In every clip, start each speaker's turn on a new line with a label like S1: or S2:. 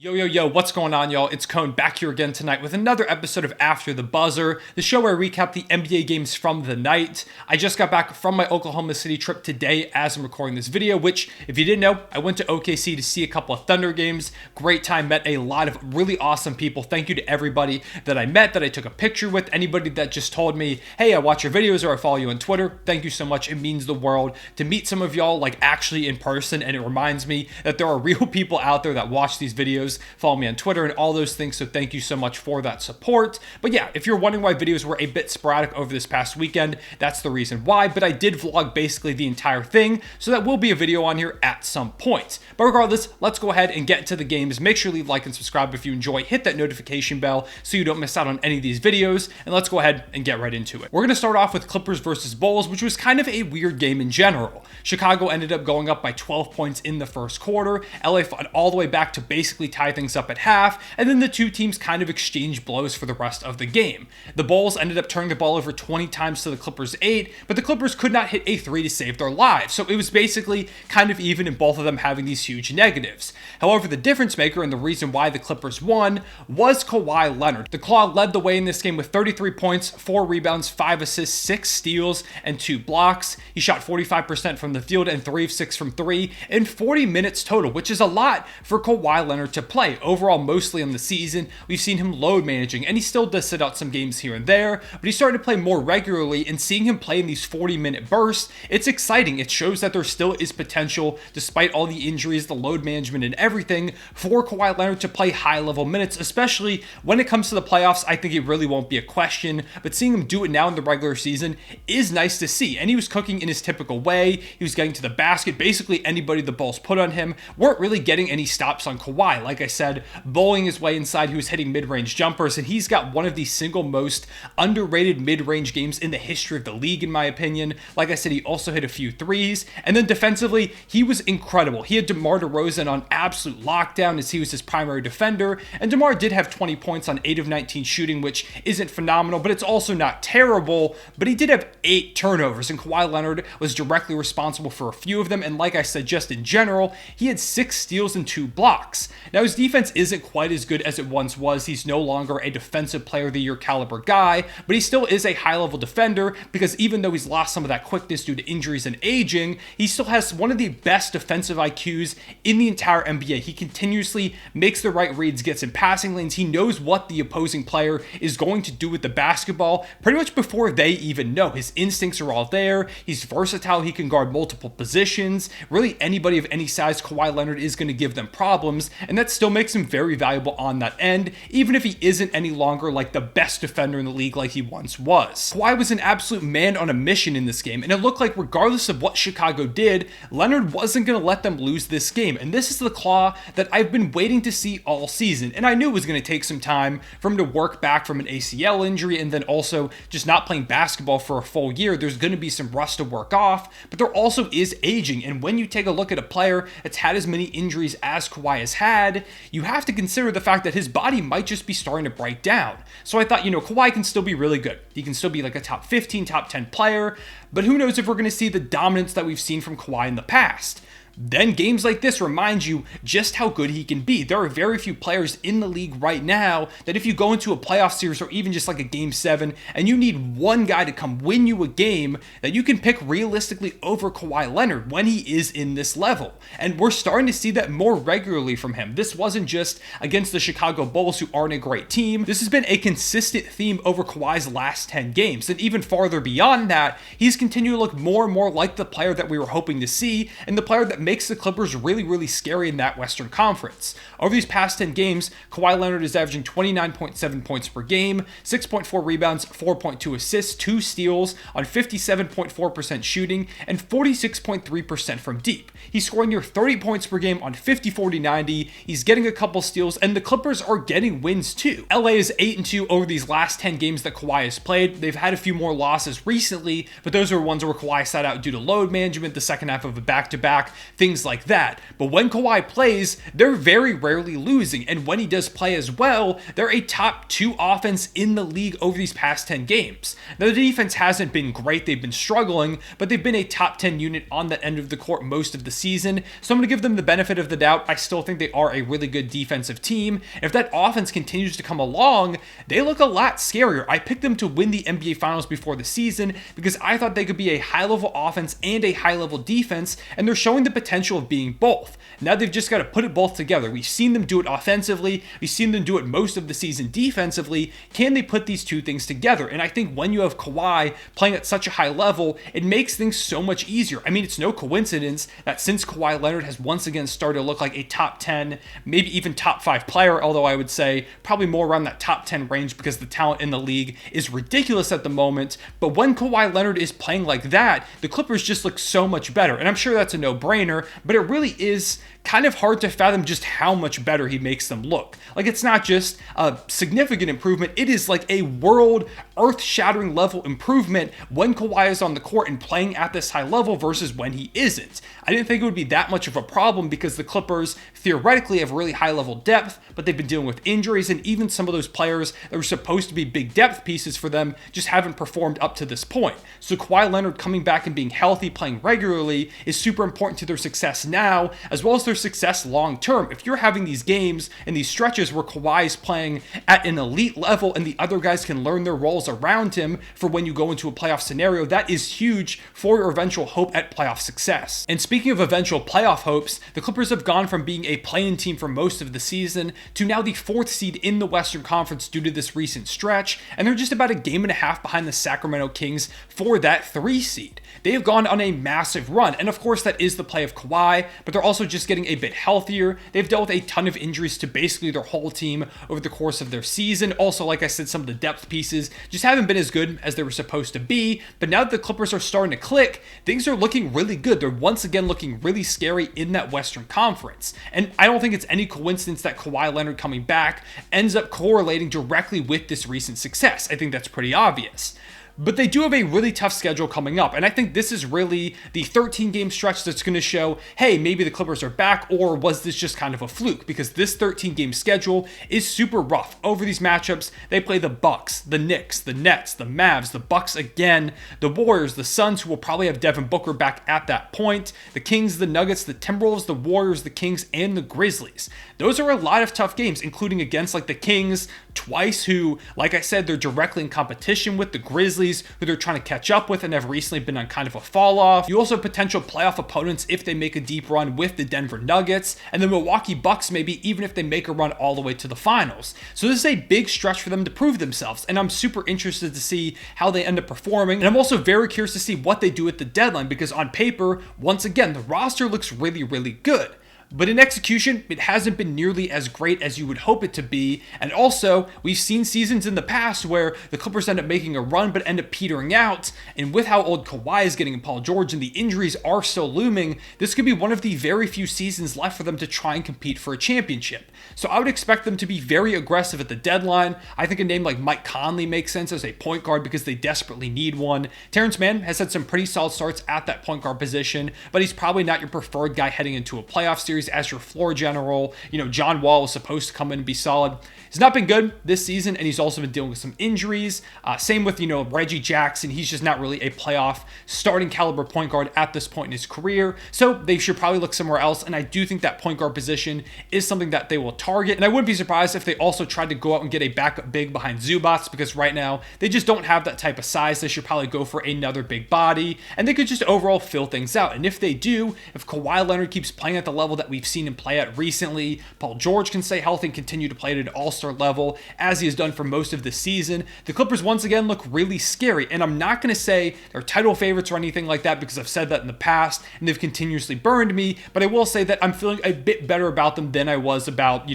S1: Yo, what's going on, y'all? It's Cone back here again tonight with another episode of After the Buzzer, the show where I recap the NBA games from the night. I just got back from my Oklahoma City trip today as I'm recording this video, which, if you didn't know, I went to OKC to see a couple of Thunder games. Great time, met a lot of really awesome people. Thank you to everybody that I met, that I took a picture with, anybody that just told me, hey, I watch your videos or I follow you on Twitter. Thank you so much. It means the world to meet some of y'all, like, actually in person, and it reminds me that there are real people out there that watch these videos, follow me on Twitter and all those things, so thank you so much for that support. But yeah, if you're wondering why videos were a bit sporadic over this past weekend, that's the reason why, but I did vlog basically the entire thing, so that will be a video on here at some point. But regardless, let's go ahead and get to the games. Make sure to leave a like and subscribe if you enjoy, hit that notification bell so you don't miss out on any of these videos, and let's go ahead and get right into it. We're going to start off with Clippers versus Bulls, which was kind of a weird game in general. Chicago ended up going up by 12 points in the first quarter. LA fought all the way back to basically tie things up at half, and then the two teams kind of exchanged blows for the rest of the game. The Bulls ended up turning the ball over 20 times to the Clippers 8, but the Clippers could not hit a three to save their lives, so it was basically kind of even in both of them having these huge negatives. However, the difference maker and the reason why the Clippers won was Kawhi Leonard. The Claw led the way in this game with 33 points, 4 rebounds, 5 assists, 6 steals, and 2 blocks. He shot 45% from the field and 3 of 6 from 3 in 40 minutes total, which is a lot for Kawhi Leonard to play. Overall, mostly on the season, we've seen him load managing, and he still does sit out some games here and there, but he's starting to play more regularly, and seeing him play in these 40-minute bursts, it's exciting. It shows that there still is potential, despite all the injuries, the load management, and everything, for Kawhi Leonard to play high-level minutes, especially when it comes to the playoffs. I think it really won't be a question, but seeing him do it now in the regular season is nice to see, and he was cooking in his typical way. He was getting to the basket. Basically, anybody the Bulls put on him weren't really getting any stops on Kawhi. Like I said, bowling his way inside, he was hitting mid-range jumpers, and he's got one of the single most underrated mid-range games in the history of the league, in my opinion. Like I said, he also hit a few threes, and then defensively, he was incredible. He had DeMar DeRozan on absolute lockdown as he was his primary defender, and DeMar did have 20 points on 8 of 19 shooting, which isn't phenomenal, but it's also not terrible, but he did have 8 turnovers, and Kawhi Leonard was directly responsible for a few of them, and like I said, just in general, he had 6 steals and 2 blocks. Now, his defense isn't quite as good as it once was. He's no longer a defensive player of the year caliber guy, but he still is a high-level defender, because even though he's lost some of that quickness due to injuries and aging, he still has one of the best defensive IQs in the entire NBA. He continuously makes the right reads, gets in passing lanes. He knows what the opposing player is going to do with the basketball pretty much before they even know. His instincts are all there. He's versatile. He can guard multiple positions. Really, anybody of any size, Kawhi Leonard is going to give them problems, and that still makes him very valuable on that end, even if he isn't any longer like the best defender in the league like he once was. Kawhi was an absolute man on a mission in this game, and it looked like regardless of what Chicago did, Leonard wasn't going to let them lose this game, and this is the Claw that I've been waiting to see all season, and I knew it was going to take some time for him to work back from an ACL injury, and then also just not playing basketball for a full year. There's going to be some rust to work off, but there also is aging, and when you take a look at a player that's had as many injuries as Kawhi has had, you have to consider the fact that his body might just be starting to break down. So I thought, Kawhi can still be really good. He can still be like a top 15, top 10 player, but who knows if we're going to see the dominance that we've seen from Kawhi in the past. Then games like this remind you just how good he can be. There are very few players in the league right now that if you go into a playoff series or even just like a game 7 and you need one guy to come win you a game, that you can pick realistically over Kawhi Leonard when he is in this level. And we're starting to see that more regularly from him. This wasn't just against the Chicago Bulls, who aren't a great team. This has been a consistent theme over Kawhi's last 10 games. And even farther beyond that, he's continued to look more and more like the player that we were hoping to see, and the player that makes the Clippers really, really scary in that Western Conference. Over these past 10 games, Kawhi Leonard is averaging 29.7 points per game, 6.4 rebounds, 4.2 assists, 2 steals on 57.4% shooting, and 46.3% from deep. He's scoring near 30 points per game on 50, 40, 90. He's getting a couple steals, and the Clippers are getting wins too. LA is 8-2 over these last 10 games that Kawhi has played. They've had a few more losses recently, but those are ones where Kawhi sat out due to load management, the second half of a back-to-back, things like that. But when Kawhi plays, they're very rarely losing. And when he does play as well, they're a top 2 offense in the league over these past 10 games. Now, the defense hasn't been great. They've been struggling, but they've been a top 10 unit on that end of the court most of the season. So I'm going to give them the benefit of the doubt. I still think they are a really good defensive team. If that offense continues to come along, they look a lot scarier. I picked them to win the NBA Finals before the season because I thought they could be a high-level offense and a high-level defense, and they're showing the potential of being both. Now they've just got to put it both together. We've seen them do it offensively. We've seen them do it most of the season defensively. Can they put these two things together? And I think when you have Kawhi playing at such a high level, it makes things so much easier. I mean, it's no coincidence that since Kawhi Leonard has once again started to look like a top 10, maybe even top 5 player, although I would say probably more around that top 10 range because the talent in the league is ridiculous at the moment. But when Kawhi Leonard is playing like that, the Clippers just look so much better. And I'm sure that's a no-brainer, but it really is kind of hard to fathom just how much better he makes them look. Like, it's not just a significant improvement, it is like a world earth-shattering level improvement when Kawhi is on the court and playing at this high level versus when he isn't. I didn't think it would be that much of a problem because the Clippers theoretically have really high level depth, but they've been dealing with injuries, and even some of those players that were supposed to be big depth pieces for them just haven't performed up to this point. So Kawhi Leonard coming back and being healthy, playing regularly, is super important to their success now, as well as their success long term. If you're having these games and these stretches where Kawhi is playing at an elite level and the other guys can learn their roles around him for when you go into a playoff scenario, that is huge for your eventual hope at playoff success. And speaking of eventual playoff hopes, the Clippers have gone from being a play-in team for most of the season to now the 4th seed in the Western Conference due to this recent stretch, and they're just about a game and a half behind the Sacramento Kings for that 3 seed. They have gone on a massive run, and of course that is the play of Kawhi, but they're also just getting a bit healthier. They've dealt with a ton of injuries to basically their whole team over the course of their season. Also, like I said, some of the depth pieces just haven't been as good as they were supposed to be, but now that the Clippers are starting to click, things are looking really good. They're once again looking really scary in that Western Conference, and I don't think it's any coincidence that Kawhi Leonard coming back ends up correlating directly with this recent success. I think that's pretty obvious. But they do have a really tough schedule coming up, and I think this is really the 13-game stretch that's going to show, hey, maybe the Clippers are back, or was this just kind of a fluke? Because this 13-game schedule is super rough. Over these matchups, they play the Bucks, the Knicks, the Nets, the Mavs, the Bucks again, the Warriors, the Suns, who will probably have Devin Booker back at that point, the Kings, the Nuggets, the Timberwolves, the Warriors, the Kings, and the Grizzlies. Those are a lot of tough games, including against like the Kings twice, who, like I said, they're directly in competition with the Grizzlies, who they're trying to catch up with and have recently been on kind of a fall off. You also have potential playoff opponents if they make a deep run with the Denver Nuggets, and the Milwaukee Bucks maybe even if they make a run all the way to the finals. So this is a big stretch for them to prove themselves, and I'm super interested to see how they end up performing, and I'm also very curious to see what they do at the deadline, because on paper, once again, the roster looks really, really good. But in execution, it hasn't been nearly as great as you would hope it to be. And also, we've seen seasons in the past where the Clippers end up making a run but end up petering out. And with how old Kawhi is getting and Paul George and the injuries are still looming, this could be one of the very few seasons left for them to try and compete for a championship. So I would expect them to be very aggressive at the deadline. I think a name like Mike Conley makes sense as a point guard because they desperately need one. Terrence Mann has had some pretty solid starts at that point guard position, but he's probably not your preferred guy heading into a playoff series as your floor general. You know, John Wall was supposed to come in and be solid. He's not been good this season, and he's also been dealing with some injuries. Same with, Reggie Jackson. He's just not really a playoff starting caliber point guard at this point in his career. So they should probably look somewhere else, and I do think that point guard position is something that they will target. And I wouldn't be surprised if they also tried to go out and get a backup big behind Zubac, because right now they just don't have that type of size. They should probably go for another big body, and they could just overall fill things out. And if they do, if Kawhi Leonard keeps playing at the level that we've seen him play at recently, Paul George can stay healthy and continue to play at an all-star level as he has done for most of the season, the Clippers once again look really scary. And I'm not going to say they're title favorites or anything like that, because I've said that in the past and they've continuously burned me, but I will say that I'm feeling a bit better about them than I was about,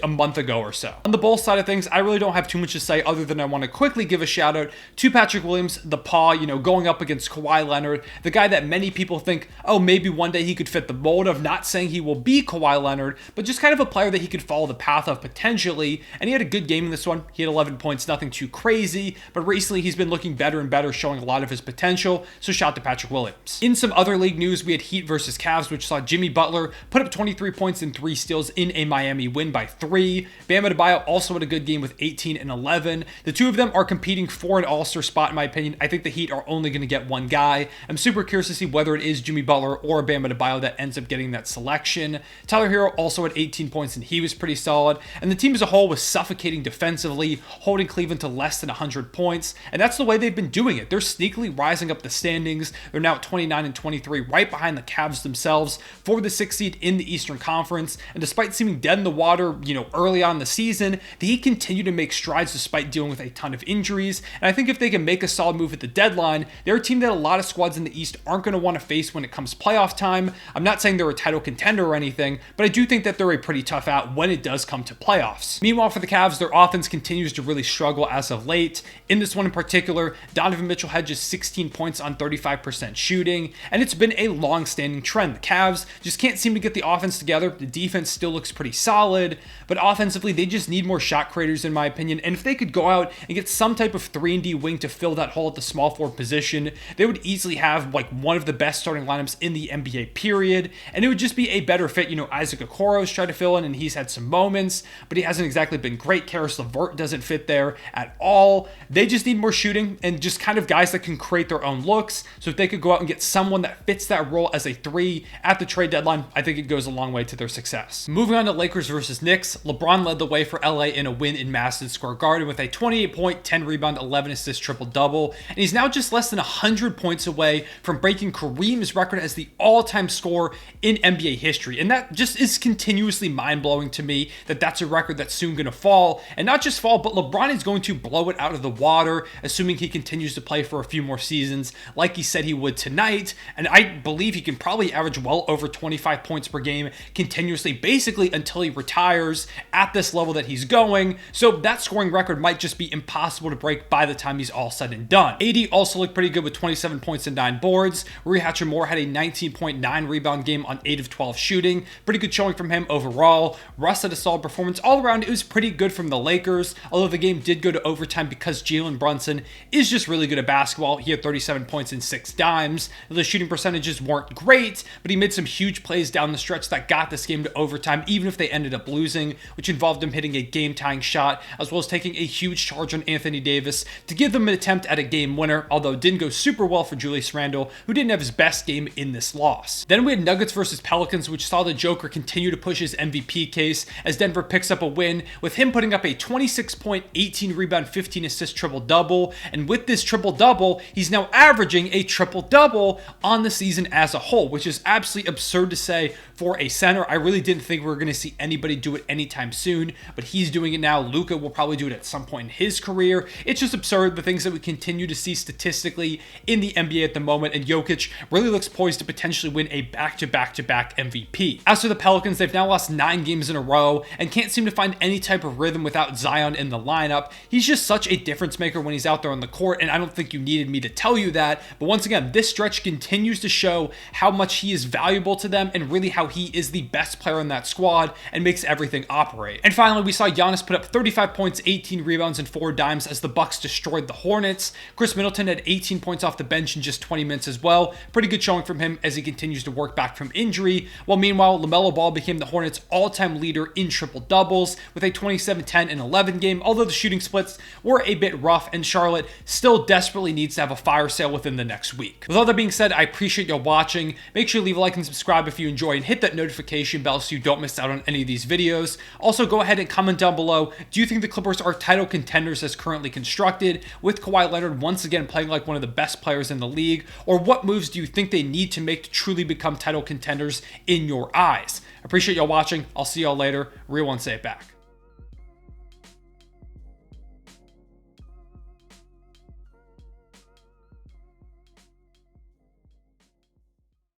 S1: a month ago or so. On the Bulls side of things, I really don't have too much to say other than I want to quickly give a shout out to Patrick Williams, the paw, going up against Kawhi Leonard, the guy that many people think, oh, maybe one day he could fit the mold of, not saying he will be Kawhi Leonard, but just kind of a player that he could follow the path of potentially. And he had a good game in this one. He had 11 points, nothing too crazy, but recently he's been looking better and better, showing a lot of his potential. So shout out to Patrick Williams. In some other league news, we had Heat versus Cavs, which saw Jimmy Butler put up 23 points and 3 steals in a Miami win by 3. Bam Adebayo also had a good game with 18 and 11. The two of them are competing for an all-star spot, in my opinion. I think the Heat are only going to get one guy. I'm super curious to see whether it is Jimmy Butler or Bam Adebayo that ends up getting that selection. Tyler Hero also had 18 points and he was pretty solid. And the team as a whole was suffocating defensively, holding Cleveland to less than 100 points. And that's the way they've been doing it. They're sneakily rising up the standings. They're now at 29 and 23, right behind the Cavs themselves for the 6th seed in the Eastern Conference. And despite seeming dead in the water, early on in the season, the Heat continue to make strides despite dealing with a ton of injuries. And I think if they can make a solid move at the deadline, they're a team that a lot of squads in the East aren't going to want to face when it comes playoff time. I'm not saying they're a title contender or anything, but I do think that they're a pretty tough out when it does come to playoffs. Meanwhile, for the Cavs, their offense continues to really struggle as of late. In this one in particular, Donovan Mitchell had just 16 points on 35% shooting, and it's been a long-standing trend. The Cavs just can't seem to get the offense together. The defense still looks pretty solid, but offensively, they just need more shot creators, in my opinion. And if they could go out and get some type of 3-and-D wing to fill that hole at the small forward position, they would easily have one of the best starting lineups in the NBA, period. And it would just be a better fit. Isaac Okoro's tried to fill in, and he's had some moments, but he hasn't exactly been great. Karis LeVert doesn't fit there at all. They just need more shooting and just kind of guys that can create their own looks. So if they could go out and get someone that fits that role as a 3 at the trade deadline, I think it goes a long way to their success. Moving on to Lakers versus Knicks, LeBron led the way for LA in a win in Madison Square Garden with a 28-point, 10-rebound, 11-assist triple-double, and he's now just less than 100 points away from breaking Kareem's record as the all-time scorer in NBA history. And that just is continuously mind-blowing to me that that's a record that's soon going to fall, and not just fall, but LeBron is going to blow it out of the water, assuming he continues to play for a few more seasons like he said he would tonight. And I believe he can probably average well over 25 points per game continuously, basically until he retires at this level that he's going. So that scoring record might just be impossible to break by the time he's all said and done. AD also looked pretty good with 27 points and 9 boards. Rui Hachimura had a 19.9 rebound game on 8 of 12 shooting. Pretty good showing from him overall. Russ had a solid performance all around. It was pretty good from the Lakers, although the game did go to overtime because Jalen Brunson is just really good at basketball. He had 37 points and 6 dimes. The shooting percentages weren't great, but he made some huge plays down the stretch that got this game to overtime, even if they ended up losing, which involved him hitting a game-tying shot, as well as taking a huge charge on Anthony Davis to give them an attempt at a game winner, although it didn't go super well for Julius Randle, who didn't have his best game in this loss. Then we had Nuggets versus Pelicans, which saw the Joker continue to push his MVP case as Denver picks up a win, with him putting up a 26-point, 18-rebound, 15-assist triple-double, and with this triple-double, he's now averaging a triple-double on the season as a whole, which is absolutely absurd to say for a center. I really didn't think we were going to see anybody do it anytime soon, but he's doing it now. Luka will probably do it at some point in his career. It's just absurd, the things that we continue to see statistically in the NBA at the moment, and Jokic really looks poised to potentially win a back-to-back-to-back MVP. As for the Pelicans, they've now lost 9 games in a row and can't seem to find any type of rhythm without Zion in the lineup. He's just such a difference maker when he's out there on the court, and I don't think you needed me to tell you that, but once again, this stretch continues to show how much he is valuable to them and really how he is the best player in that squad and makes everything operate. And finally, we saw Giannis put up 35 points, 18 rebounds, and 4 dimes as the Bucks destroyed the Hornets. Chris Middleton had 18 points off the bench in just 20 minutes as well. Pretty good showing from him as he continues to work back from injury. While meanwhile, LaMelo Ball became the Hornets' all-time leader in triple-doubles with a 27, 10, and 11 game, although the shooting splits were a bit rough, and Charlotte still desperately needs to have a fire sale within the next week. With all that being said, I appreciate y'all watching. Make sure you leave a like and subscribe if you enjoy, and hit that notification bell so you don't miss out on any of these videos. Also, go ahead and comment down below, do you think the Clippers are title contenders as currently constructed, with Kawhi Leonard once again playing like one of the best players in the league, or what moves do you think they need to make to truly become title contenders in your eyes? I appreciate y'all watching. I'll see y'all later. Real One, say it back.